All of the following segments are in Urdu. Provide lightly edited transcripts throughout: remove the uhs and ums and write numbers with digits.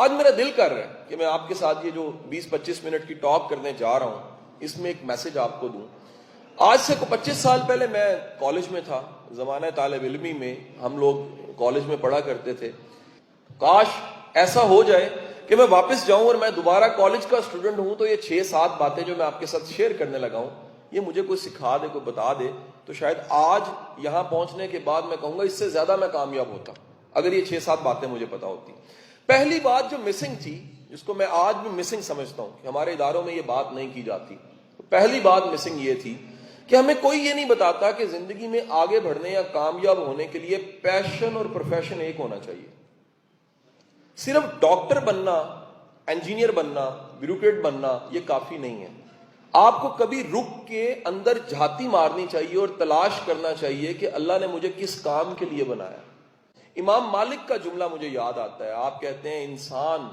آج میرا دل کر رہا ہے کہ میں آپ کے ساتھ یہ جو 20-25 منٹ کی ٹاک کرنے جا رہا ہوں اس میں ایک میسج آپ کو دوں. آج سے 25 سال پہلے میں کالج میں تھا, زمانہ طالب علمی میں ہم لوگ کالج میں پڑھا کرتے تھے. کاش ایسا ہو جائے کہ میں واپس جاؤں اور میں دوبارہ کالج کا اسٹوڈنٹ ہوں تو یہ 6-7 باتیں جو میں آپ کے ساتھ شیئر کرنے لگا ہوں یہ مجھے کوئی سکھا دے, کوئی بتا دے, تو شاید آج یہاں پہنچنے کے بعد میں کہوں گا اس سے زیادہ میں کامیاب ہوتا اگر یہ 6-7 باتیں مجھے پتا ہوتی. پہلی بات جو مسنگ تھی, جس کو میں آج بھی مسنگ سمجھتا ہوں کہ ہمارے اداروں میں یہ بات نہیں کی جاتی, پہلی بات مسنگ یہ تھی کہ ہمیں کوئی یہ نہیں بتاتا کہ زندگی میں آگے بڑھنے یا کامیاب ہونے کے لیے پیشن اور پروفیشن ایک ہونا چاہیے. صرف ڈاکٹر بننا, انجینئر بننا, بیوروکریٹ بننا یہ کافی نہیں ہے. آپ کو کبھی رک کے اندر جھاتی مارنی چاہیے اور تلاش کرنا چاہیے کہ اللہ نے مجھے کس کام کے لیے بنایا. امام مالک کا جملہ مجھے یاد آتا ہے. آپ کہتے ہیں انسان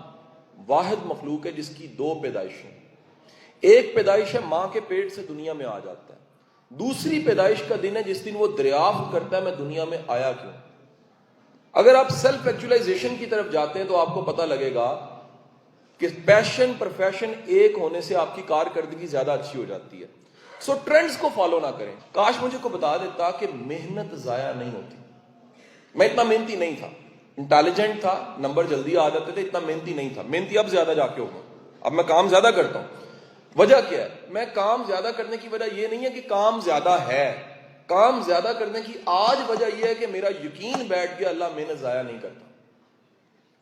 واحد مخلوق ہے جس کی 2 پیدائشیں. ایک پیدائش ہے ماں کے پیٹ سے دنیا میں آ جاتا ہے, دوسری پیدائش کا دن ہے جس دن وہ دریافت کرتا ہے میں دنیا میں آیا کیوں. اگر آپ سیلف ایکچولائزیشن کی طرف جاتے ہیں تو آپ کو پتہ لگے گا کہ پیشن پروفیشن ایک ہونے سے آپ کی کارکردگی زیادہ اچھی ہو جاتی ہے. سو ٹرینڈز کو فالو نہ کریں. کاش مجھے کو بتا دیتا کہ محنت ضائع نہیں ہوتی. میں اتنا محنتی نہیں تھا, انٹیلیجنٹ تھا, نمبر جلدی آ جاتے تھے, اتنا محنتی نہیں تھا. محنتی اب زیادہ جا کے ہوں, اب میں کام زیادہ کرتا ہوں. وجہ کیا ہے؟ میں کام زیادہ کرنے کی وجہ یہ نہیں ہے کہ کام زیادہ ہے, کام زیادہ کرنے کی آج وجہ یہ ہے کہ میرا یقین بیٹھ گیا اللہ محنت ضائع نہیں کرتا.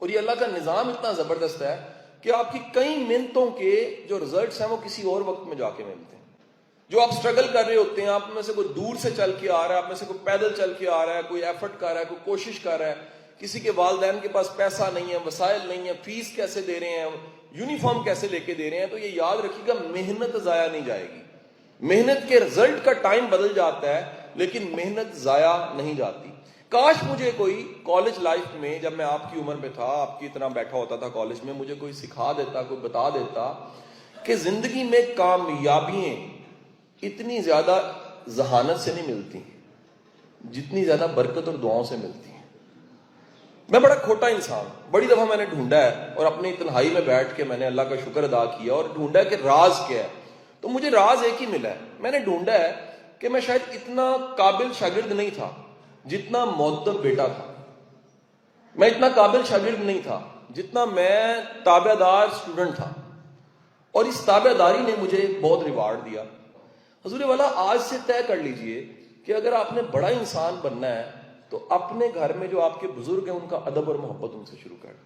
اور یہ اللہ کا نظام اتنا زبردست ہے کہ آپ کی کئی محنتوں کے جو رزلٹس ہیں وہ کسی اور وقت میں جا کے ملتے ہیں. جو آپ سٹرگل کر رہے ہوتے ہیں, آپ میں سے کوئی دور سے چل کے آ رہا ہے, آپ میں سے کوئی پیدل چل کے آ رہا ہے, کوئی ایفرٹ کر رہا ہے, کوئی کوشش کر رہا ہے, کسی کے والدین کے پاس پیسہ نہیں ہے, وسائل نہیں ہے, فیس کیسے دے رہے ہیں, یونیفارم کیسے لے کے دے رہے ہیں, تو یہ یاد رکھیے گا محنت ضائع نہیں جائے گی. محنت کے رزلٹ کا ٹائم بدل جاتا ہے لیکن محنت ضائع نہیں جاتی. کاش مجھے کوئی کالج لائف میں, جب میں آپ کی عمر میں تھا, آپ کی طرح بیٹھا ہوتا تھا کالج میں, مجھے کوئی سکھا دیتا, کوئی بتا دیتا کہ زندگی میں کامیابیاں اتنی زیادہ ذہانت سے نہیں ملتی جتنی زیادہ برکت اور دعاؤں سے ملتی ہیں. میں بڑا کھوٹا انسان, بڑی دفعہ میں نے ڈھونڈا ہے اور اپنی تنہائی میں بیٹھ کے میں نے اللہ کا شکر ادا کیا اور ڈھونڈا کہ راز کیا ہے. تو مجھے راز ایک ہی ملا ہے. میں نے ڈھونڈا ہے کہ میں شاید اتنا قابل شاگرد نہیں تھا جتنا مؤدب بیٹا تھا. میں اتنا قابل شاگرد نہیں تھا جتنا میں تابع دار اسٹوڈنٹ تھا, اور اس تابع داری نے مجھے بہت ریوارڈ دیا. حضور والا آج سے طے کر لیجئے کہ اگر آپ نے بڑا انسان بننا ہے تو اپنے گھر میں جو آپ کے بزرگ ہیں ان کا ادب اور محبت ان سے شروع کریں.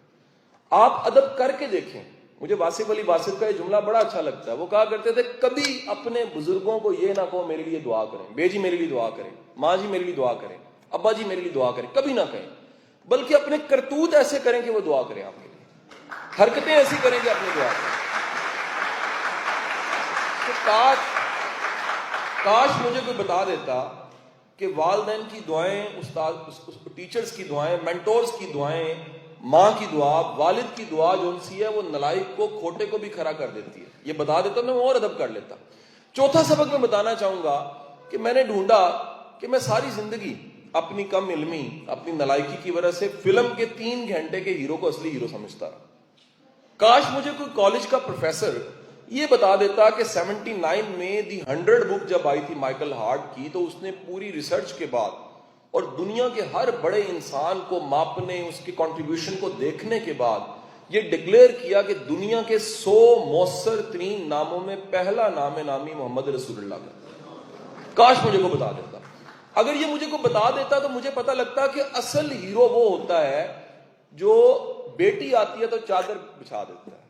آپ ادب کر کے دیکھیں. مجھے واصف علی واصف کا یہ جملہ بڑا اچھا لگتا ہے. وہ کہا کرتے تھے کبھی اپنے بزرگوں کو یہ نہ کہو میرے لیے دعا کریں, بے جی میرے لیے دعا کریں, ماں جی میرے لیے دعا کریں, ابا جی میرے لیے دعا کریں, کبھی نہ کہیں, بلکہ اپنے کرتوت ایسے کریں کہ وہ دعا کریں آپ کے لیے, حرکتیں ایسی کریں کہ اپنی دعا کریں. تو کاش مجھے کوئی بتا دیتا کہ والدین کی دعائیں, استاد ٹیچرز کی دعائیں, مینٹورز کی دعائیں, ماں کی دعا, والد کی دعا جو ان سی ہے وہ نلائق کو, کھوٹے کو بھی کھڑا کر دیتی ہے. یہ بتا دیتا میں اور ادب کر لیتا. چوتھا سبق میں بتانا چاہوں گا کہ میں نے ڈھونڈا کہ میں ساری زندگی اپنی کم علمی, اپنی نلائکی کی وجہ سے فلم کے 3 گھنٹے کے ہیرو کو اصلی ہیرو سمجھتا. کاش مجھے کوئی کالج کا پروفیسر یہ بتا دیتا کہ 79 میں دی 100 بک جب آئی تھی مائیکل ہارٹ کی, تو اس نے پوری ریسرچ کے بعد اور دنیا کے ہر بڑے انسان کو ماپنے, اس کے کنٹریبیوشن کو دیکھنے کے بعد یہ ڈکلیئر کیا کہ دنیا کے 100 مؤثر ترین ناموں میں پہلا نام نامی محمد رسول اللہ کا. کاش مجھے کو بتا دیتا. اگر یہ مجھے کو بتا دیتا تو مجھے پتہ لگتا کہ اصل ہیرو وہ ہوتا ہے جو بیٹی آتی ہے تو چادر بچھا دیتا ہے.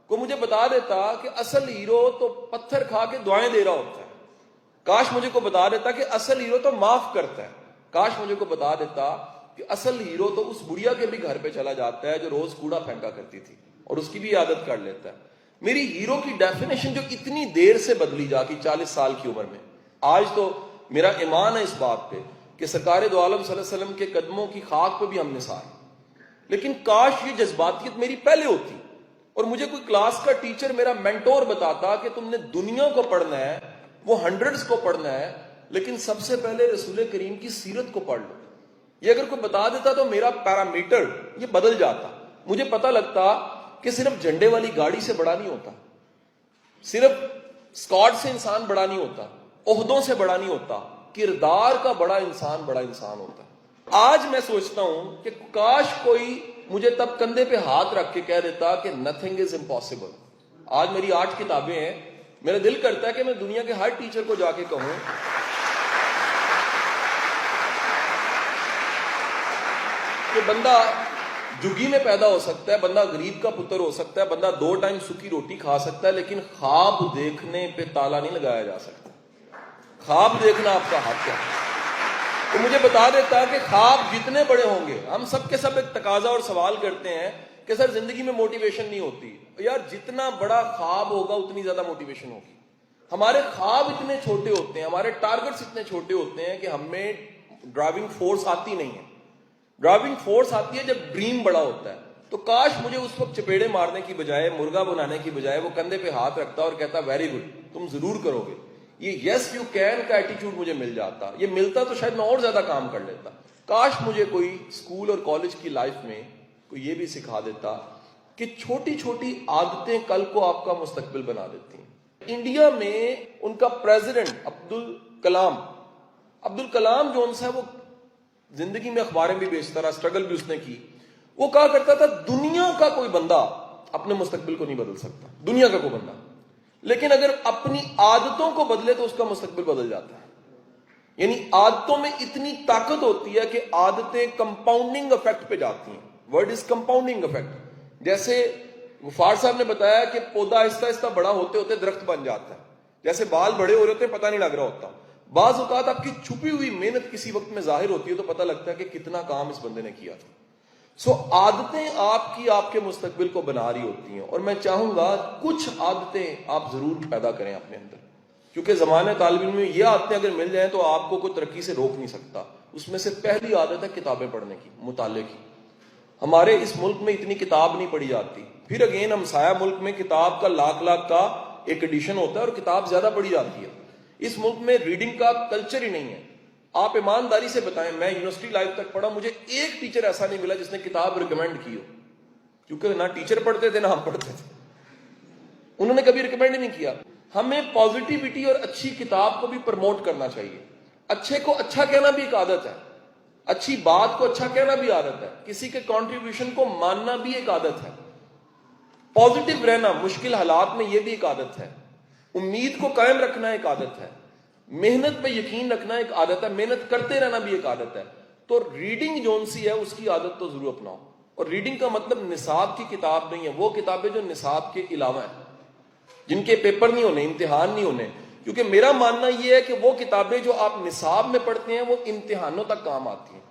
کوئی مجھے بتا دیتا کہ اصل ہیرو تو پتھر کھا کے دعائیں دے رہا ہوتا ہے. کاش مجھے کو بتا دیتا کہ اصل ہیرو تو معاف کرتا ہے. کاش مجھے کو بتا دیتا کہ اصل ہیرو تو اس بڑھیا کے بھی گھر پہ چلا جاتا ہے جو روز کوڑا پھینکا کرتی تھی اور اس کی بھی عادت کر لیتا ہے. میری ہیرو کی ڈیفینیشن جو اتنی دیر سے بدلی جاتی 40 سال کی عمر میں, آج تو میرا ایمان ہے اس بات پہ کہ سرکار دو عالم صلی اللہ علیہ وسلم کے قدموں کی خاک پہ بھی ہم نثار. لیکن کاش یہ جذباتیت میری پہلے ہوتی اور مجھے کوئی کلاس کا ٹیچر, میرا مینٹور بتاتا کہ تم نے دنیا کو پڑھنا ہے, وہ 100 کو پڑھنا ہے, لیکن سب سے پہلے رسول کریم کی سیرت کو پڑھ لو. یہ اگر کوئی بتا دیتا تو میرا پیرامیٹر یہ بدل جاتا. مجھے پتہ لگتا کہ صرف جھنڈے والی گاڑی سے بڑا نہیں ہوتا, صرف اسکواڈ سے انسان بڑا نہیں ہوتا, عہدوں سے بڑا نہیں ہوتا, کردار کا بڑا انسان ہوتا ہے. آج میں سوچتا ہوں کہ کاش کوئی مجھے تب کندھے پہ ہاتھ رکھ کے کہہ دیتا کہ نتھنگ از امپاسبل. آج میری 8 کتابیں ہیں, میرا دل کرتا ہے کہ میں دنیا کے ہر ٹیچر کو جا کے کہوں کہ بندہ جھگی میں پیدا ہو سکتا ہے, بندہ غریب کا پتر ہو سکتا ہے, بندہ 2 ٹائم سوکھی روٹی کھا سکتا ہے, لیکن خواب دیکھنے پہ تالا نہیں لگایا جا سکتا. خواب دیکھنا آپ کا حق ہے. تو مجھے بتا دیتا کہ خواب جتنے بڑے ہوں گے, ہم سب کے سب ایک تقاضا اور سوال کرتے ہیں کہ سر زندگی میں موٹیویشن نہیں ہوتی. یار جتنا بڑا خواب ہوگا اتنی زیادہ موٹیویشن ہوگی. ہمارے خواب اتنے چھوٹے ہوتے ہیں, ہمارے ٹارگٹس اتنے چھوٹے ہوتے ہیں کہ ہمیں ڈرائیونگ فورس آتی نہیں ہے. ڈرائیونگ فورس آتی ہے جب ڈریم بڑا ہوتا ہے. تو کاش مجھے اس وقت چپیڑے مارنے کی بجائے, مرغا بنانے کی بجائے وہ کندھے پہ ہاتھ رکھتا اور کہتا ویری گڈ, تم ضرور کرو گے. یہ یس یو کین کا ایٹیٹیوڈ مجھے مل جاتا. یہ ملتا تو شاید میں اور زیادہ کام کر لیتا. کاش مجھے کوئی اسکول اور کالج کی لائف میں کوئی یہ بھی سکھا دیتا کہ چھوٹی چھوٹی عادتیں کل کو آپ کا مستقبل بنا دیتی ہیں. انڈیا میں ان کا پریزیڈنٹ عبد الکلام جو ہے وہ زندگی میں اخباریں بھی بیچتا رہا, اسٹرگل بھی اس نے کی. وہ کہا کرتا تھا دنیا کا کوئی بندہ اپنے مستقبل کو نہیں بدل سکتا, دنیا کا کوئی بندہ, لیکن اگر اپنی عادتوں کو بدلے تو اس کا مستقبل بدل جاتا ہے. یعنی عادتوں میں اتنی طاقت ہوتی ہے کہ عادتیں کمپاؤنڈنگ افیکٹ پہ جاتی ہیں. Word is compounding effect. جیسے غفار صاحب نے بتایا کہ پودا آہستہ آہستہ بڑا ہوتے ہوتے درخت بن جاتا ہے. جیسے بال بڑے ہو رہے ہوتے ہیں پتہ نہیں لگ رہا ہوتا. بعض اوقات آپ کی چھپی ہوئی محنت کسی وقت میں ظاہر ہوتی ہے تو پتہ لگتا ہے کہ کتنا کام اس بندے نے کیا تھا. عادتیں آپ کے مستقبل کو بنا رہی ہوتی ہیں. اور میں چاہوں گا کچھ عادتیں آپ ضرور پیدا کریں اپنے اندر, کیونکہ زمانے طالب علم میں یہ عادتیں اگر مل جائیں تو آپ کو کوئی ترقی سے روک نہیں سکتا. اس میں سے پہلی عادت ہے کتابیں پڑھنے کی, مطالعے کی. ہمارے اس ملک میں اتنی کتاب نہیں پڑھی جاتی. پھر اگین ہمسایہ ملک میں کتاب کا لاکھ کا ایک ایڈیشن ہوتا ہے اور کتاب زیادہ پڑھی جاتی ہے. اس ملک میں ریڈنگ کا کلچر ہی نہیں ہے. آپ ایمانداری سے بتائیں, میں یونیورسٹی لائف تک پڑھا, مجھے ایک ٹیچر ایسا نہیں ملا جس نے کتاب ریکمینڈ کی ہو, کیونکہ نہ ٹیچر پڑھتے تھے نہ ہم پڑھتے تھے. انہوں نے کبھی ریکمینڈ نہیں کیا. ہمیں پازیٹیوٹی اور اچھی کتاب کو بھی پروموٹ کرنا چاہیے. اچھے کو اچھا کہنا بھی ایک عادت ہے, اچھی بات کو اچھا کہنا بھی عادت ہے, کسی کے کنٹریبیوشن کو ماننا بھی ایک عادت ہے. پازیٹیو رہنا مشکل حالات میں یہ بھی ایک عادت ہے. امید کو قائم رکھنا ایک عادت ہے. محنت پہ یقین رکھنا ایک عادت ہے. محنت کرتے رہنا بھی ایک عادت ہے. تو ریڈنگ جون سی ہے اس کی عادت تو ضرور اپناؤ. اور ریڈنگ کا مطلب نصاب کی کتاب نہیں ہے, وہ کتابیں جو نصاب کے علاوہ ہیں, جن کے پیپر نہیں ہونے, امتحان نہیں ہونے. کیونکہ میرا ماننا یہ ہے کہ وہ کتابیں جو آپ نصاب میں پڑھتے ہیں وہ امتحانوں تک کام آتی ہیں,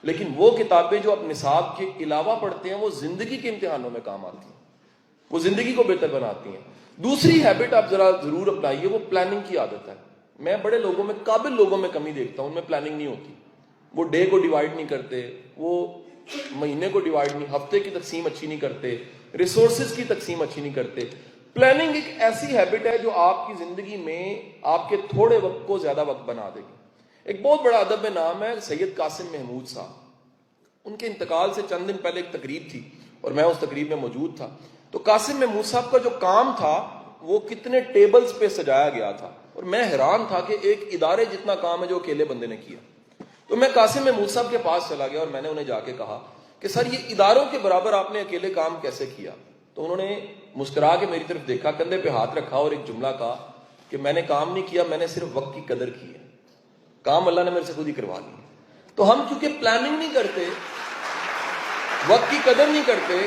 لیکن وہ کتابیں جو آپ نصاب کے علاوہ پڑھتے ہیں وہ زندگی کے امتحانوں میں کام آتی ہیں, وہ زندگی کو بہتر بناتی ہیں. دوسری ہیبٹ آپ ذرا ضرور اپنائیے, وہ پلاننگ کی عادت ہے. میں بڑے لوگوں میں, قابل لوگوں میں کمی دیکھتا ہوں, ان میں پلاننگ نہیں ہوتی. وہ ڈے کو ڈیوائڈ نہیں کرتے, وہ مہینے کو ڈیوائڈ نہیں, ہفتے کی تقسیم اچھی نہیں کرتے, ریسورسز کی تقسیم اچھی نہیں کرتے. پلاننگ ایک ایسی ہیبٹ ہے جو آپ کی زندگی میں آپ کے تھوڑے وقت کو زیادہ وقت بنا دے گی. ایک بہت بڑا ادب میں نام ہے سید قاسم محمود صاحب. ان کے انتقال سے چند دن پہلے ایک تقریب تھی اور میں اس تقریب میں موجود تھا. تو قاسم محمود صاحب کا جو کام تھا وہ کتنے ٹیبلز پہ سجایا گیا تھا, اور میں حیران تھا کہ ایک ادارے جتنا کام ہے جو اکیلے بندے نے کیا. تو میں قاسم محمود صاحب کے پاس چلا گیا اور میں نے انہیں جا کے کہا کہ سر یہ اداروں کے برابر آپ نے اکیلے کام کیسے کیا. تو انہوں نے مسکرا کے میری طرف دیکھا, کندھے پہ ہاتھ رکھا اور ایک جملہ کہا کہ میں نے کام نہیں کیا, میں نے صرف وقت کی قدر کی ہے. کام اللہ نے میرے سے خود ہی کروا لیا. تو ہم چونکہ پلاننگ نہیں کرتے, وقت کی قدر نہیں کرتے,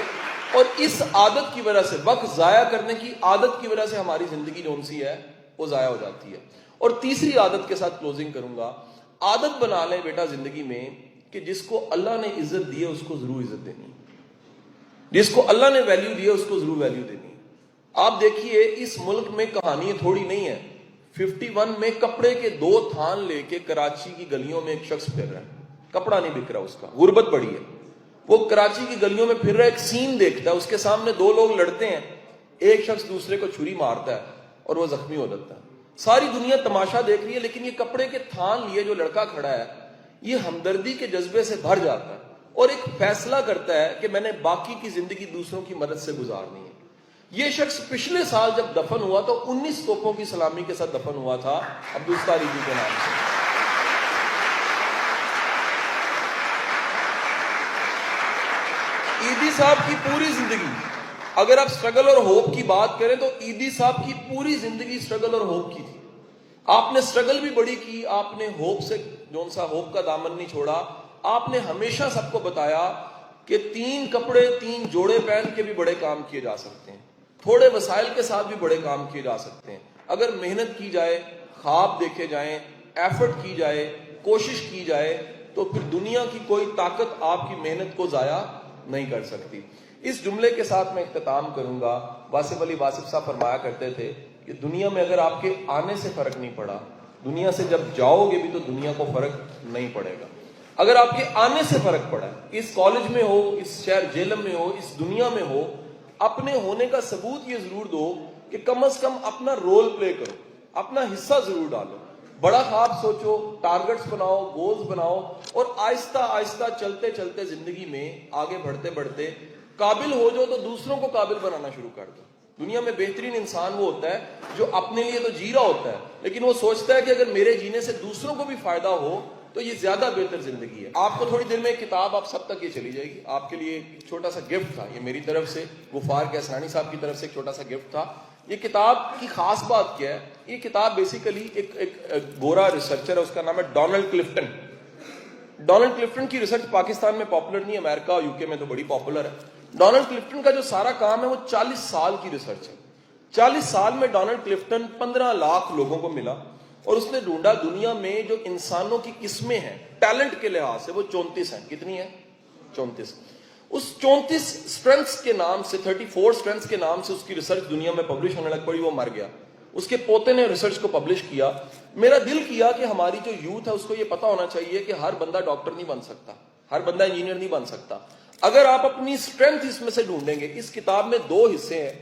اور اس عادت کی وجہ سے, وقت ضائع کرنے کی عادت کی وجہ سے ہماری زندگی جون سی ہے وہ ضائع ہو جاتی ہے. اور تیسری عادت کے ساتھ کلوزنگ کروں گا. عادت بنا لیں بیٹا زندگی میں کہ جس کو اللہ نے عزت دی ہے اس کو ضرور عزت دینی, جس کو اللہ نے ویلیو دی ہے اس کو ضرور ویلیو دینی. آپ دیکھیے اس ملک میں کہانی تھوڑی نہیں ہے. 51 میں کپڑے کے 2 تھان لے کے کراچی کی گلیوں میں ایک شخص پھر رہا ہے, کپڑا نہیں بک رہا, اس کا غربت بڑی ہے, وہ کراچی کی گلیوں میں پھر رہا ہے, ایک سین دیکھتا ہے, اس کے سامنے 2 لوگ لڑتے ہیں, ایک شخص دوسرے کو چھری مارتا ہے اور وہ زخمی ہو جاتا ہے. ساری دنیا تماشا دیکھ رہی ہے, لیکن یہ کپڑے کے تھان لیے جو لڑکا کھڑا ہے یہ ہمدردی کے جذبے سے بھر جاتا ہے اور ایک فیصلہ کرتا ہے کہ میں نے باقی کی زندگی دوسروں کی مدد سے گزارنی ہے. یہ شخص پچھلے سال جب دفن ہوا تو 19 توپوں کی سلامی کے ساتھ دفن ہوا تھا عبدالستار ایدی کے نام سے. ایدی صاحب کی پوری زندگی, اگر آپ سٹرگل اور ہوپ کی بات کریں تو ایدی صاحب کی پوری زندگی سٹرگل اور ہوپ کی تھی. آپ نے سٹرگل بھی بڑی کی, آپ نے ہوپ سے جون سا ہوپ کا دامن نہیں چھوڑا. آپ نے ہمیشہ سب کو بتایا کہ 3 کپڑے 3 جوڑے پہن کے بھی بڑے کام کیے جا سکتے ہیں, تھوڑے وسائل کے ساتھ بھی بڑے کام کیے جا سکتے ہیں. اگر محنت کی جائے, خواب دیکھے جائیں, ایفرٹ کی جائے, کوشش کی جائے, تو پھر دنیا کی کوئی طاقت آپ کی محنت کو ضائع نہیں کر سکتی. اس جملے کے ساتھ میں اختتام کروں گا. واصف علی واصف صاحب فرمایا کرتے تھے کہ دنیا میں اگر آپ کے آنے سے فرق نہیں پڑا, دنیا سے جب جاؤ گے بھی تو دنیا کو فرق نہیں پڑے گا. اگر آپ کے آنے سے فرق پڑا, اس کالج میں ہو, اس شہر جیلم میں ہو, اس دنیا میں ہو, اپنے ہونے کا ثبوت یہ ضرور دو کہ کم از کم اپنا رول پلے کرو, اپنا حصہ ضرور ڈالو. بڑا خواب سوچو, ٹارگٹس بناؤ, گولز بناؤ, اور آہستہ آہستہ چلتے چلتے زندگی میں آگے بڑھتے بڑھتے قابل ہو جاؤ تو دوسروں کو قابل بنانا شروع کر دو. دنیا میں بہترین انسان وہ ہوتا ہے جو اپنے لیے تو جی رہا ہوتا ہے, لیکن وہ سوچتا ہے کہ اگر میرے جینے سے دوسروں کو بھی فائدہ ہو تو یہ زیادہ بہتر زندگی ہے. آپ کو تھوڑی دیر میں ایک کتاب آپ سب تک یہ چلی جائے گی. آپ کے لیے ایک چھوٹا سا گفٹ تھا, یہ میری طرف سے, غفار کیسرانی صاحب کی طرف سے ایک چھوٹا سا گفٹ تھا. یہ کتاب کی خاص بات کیا ہے, یہ کتاب بیسیکلی ایک گورا ریسرچر ہے, اس کا نام ہے ڈونلڈ کلفٹن. ڈونلڈ کلفٹن کی ریسرچ پاکستان میں پاپولر نہیں, امریکہ اور UK میں تو بڑی پاپولر ہے. ڈونلڈ کلفٹن کا جو سارا کام ہے وہ 40 سال کی ریسرچ ہے. 40 سال میں ڈونلڈ کلفٹن 15 لاکھ لوگوں کو ملا اور اس نے ڈھونڈا دنیا میں جو انسانوں کی قسمیں ہیں ٹیلنٹ کے لحاظ سے وہ 34 ہیں. کتنی ہیں؟ 34. اس 34 سٹرینتھس کے نام سے, 34 سٹرینتھس کے نام سے اس کی ریسرچ دنیا میں پبلش ہونے لگ پڑی. وہ مر گیا, اس کے پوتے نے ریسرچ کو پبلش کیا. میرا دل کیا کہ ہماری جو یوتھ ہے اس کو یہ پتا ہونا چاہیے کہ ہر بندہ ڈاکٹر نہیں بن سکتا, ہر بندہ انجینئر نہیں بن سکتا. اگر آپ اپنی اسٹرینتھ اس میں سے ڈھونڈیں گے. اس کتاب میں 2 حصے ہیں.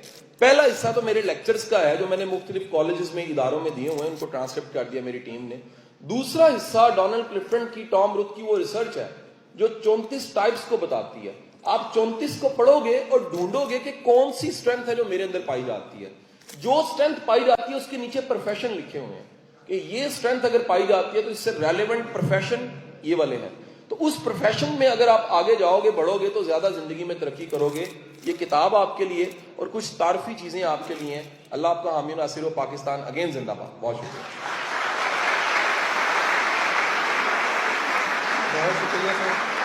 پہلا حصہ تو میرے لیکچرز کا ہے جو میں نے مختلف کالجز میں, اداروں میں دیے ہوئے ہیں, ان کو ٹرانسکرپٹ کر دیا میری ٹیم نے. دوسرا حصہ ڈونلڈ کلفٹن کی, ٹام رتھ کی وہ ریسرچ ہے جو 34 ٹائپس کو بتاتی ہے. آپ 34 کو پڑھو گے اور ڈھونڈو گے کہ کون سی اسٹرینتھ ہے جو میرے اندر پائی جاتی ہے. جو اسٹرینتھ پائی جاتی ہے اس کے نیچے پروفیشن لکھے ہوئے ہیں کہ یہ اسٹرینتھ اگر پائی جاتی ہے تو اس سے ریلیونٹ پروفیشن یہ والے ہیں. تو اس پروفیشن میں اگر آپ آگے جاؤ گے, بڑھو گے, تو زیادہ زندگی میں ترقی کرو گے. یہ کتاب آپ کے لیے اور کچھ تعارفی چیزیں آپ کے لیے ہیں. اللہ آپ کا حامی و ناصر ہو. پاکستان اگین زندہ باد. بہت شکریہ. بہت شکریہ سر.